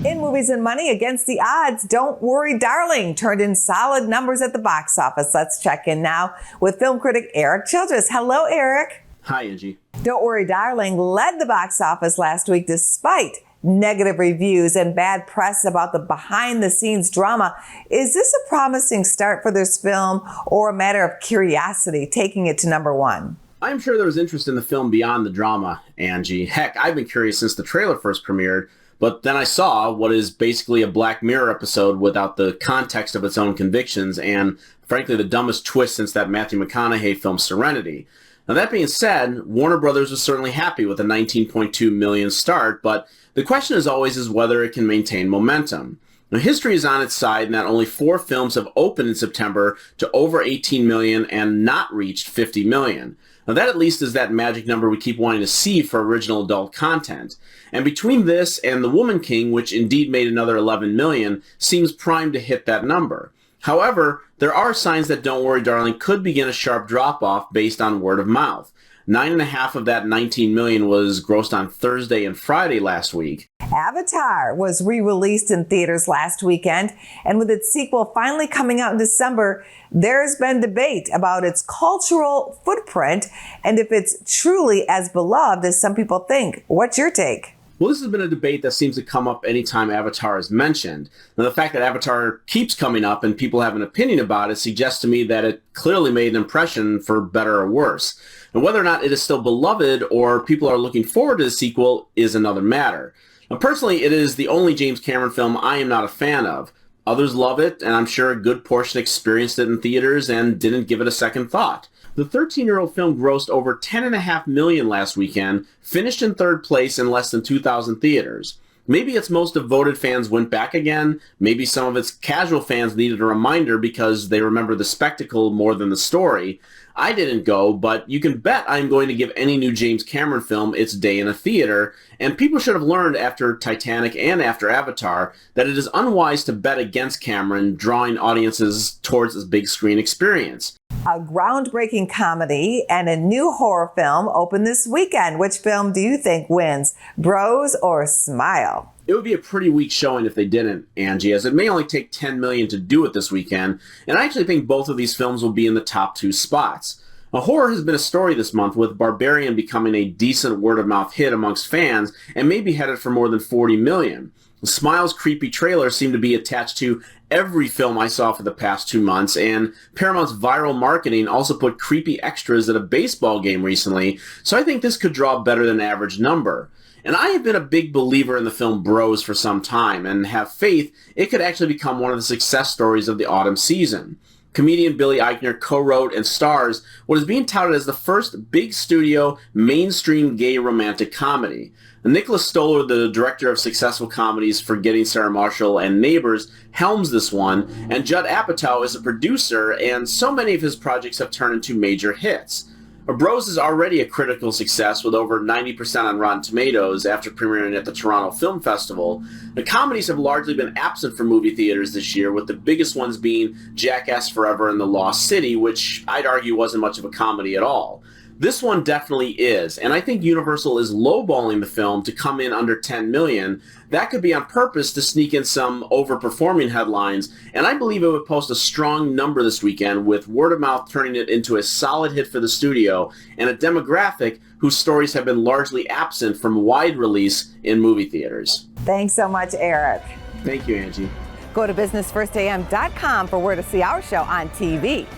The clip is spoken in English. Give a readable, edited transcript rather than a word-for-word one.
In Movies and Money, Against the Odds, Don't Worry Darling turned in solid numbers at the box office. Let's check in now with film critic Erik Childress. Hello, Erik. Hi, Angie. Don't Worry Darling led the box office last week despite negative reviews and bad press about the behind-the-scenes drama. Is this a promising start for this film or a matter of curiosity taking it to number one? I'm sure there was interest in the film beyond the drama, Angie. Heck, I've been curious since the trailer first premiered, but then I saw what is basically a Black Mirror episode without the context of its own convictions and, frankly, the dumbest twist since that Matthew McConaughey film Serenity. Now, that being said, Warner Brothers was certainly happy with a $19.2 million start, but the question as always is whether it can maintain momentum. Now, history is on its side in that only 4 films have opened in September to over 18 million and not reached 50 million. Now, that at least is that magic number we keep wanting to see for original adult content. And between this and The Woman King, which indeed made another 11 million, seems primed to hit that number. However, there are signs that Don't Worry Darling could begin a sharp drop-off based on word of mouth. 9.5 of that 19 million was grossed on Thursday and Friday last week. Avatar was re-released in theaters last weekend, and with its sequel finally coming out in December, there's been debate about its cultural footprint and if it's truly as beloved as some people think. What's your take? Well, this has been a debate that seems to come up anytime Avatar is mentioned. Now, the fact that Avatar keeps coming up and people have an opinion about it suggests to me that it clearly made an impression for better or worse. And whether or not it is still beloved or people are looking forward to the sequel is another matter. Now, personally, it is the only James Cameron film I am not a fan of. Others love it, and I'm sure a good portion experienced it in theaters and didn't give it a second thought. The 13-year-old film grossed over $10.5 million last weekend, finished in third place in less than 2,000 theaters. Maybe its most devoted fans went back again. Maybe some of its casual fans needed a reminder because they remember the spectacle more than the story. I didn't go, but you can bet I'm going to give any new James Cameron film its day in a theater, and people should have learned after Titanic and after Avatar that it is unwise to bet against Cameron drawing audiences towards this big screen experience. A groundbreaking comedy and a new horror film open this weekend. Which film do you think wins, Bros or Smile? It would be a pretty weak showing if they didn't, Angie, as it may only take 10 million to do it this weekend, and I actually think both of these films will be in the top 2 spots. A horror has been a story this month, with Barbarian becoming a decent word-of-mouth hit amongst fans and may be headed for more than 40 million. Smile's creepy trailer seemed to be attached to every film I saw for the past 2 months, and Paramount's viral marketing also put creepy extras at a baseball game recently, so I think this could draw a better than average number. And I have been a big believer in the film Bros for some time, and have faith it could actually become one of the success stories of the autumn season. Comedian Billy Eichner co-wrote and stars what is being touted as the first big studio, mainstream gay romantic comedy. Nicholas Stoller, the director of successful comedies Forgetting Sarah Marshall and Neighbors, helms this one, and Judd Apatow is a producer, and so many of his projects have turned into major hits. Bros is already a critical success with over 90% on Rotten Tomatoes after premiering at the Toronto Film Festival. The comedies have largely been absent from movie theaters this year, with the biggest ones being Jackass Forever and The Lost City, which I'd argue wasn't much of a comedy at all. This one definitely is, and I think Universal is lowballing the film to come in under 10 million. That could be on purpose to sneak in some overperforming headlines, and I believe it would post a strong number this weekend, with word of mouth turning it into a solid hit for the studio and a demographic whose stories have been largely absent from wide release in movie theaters. Thanks so much, Erik. Thank you, Angie. Go to businessfirstam.com for where to see our show on TV.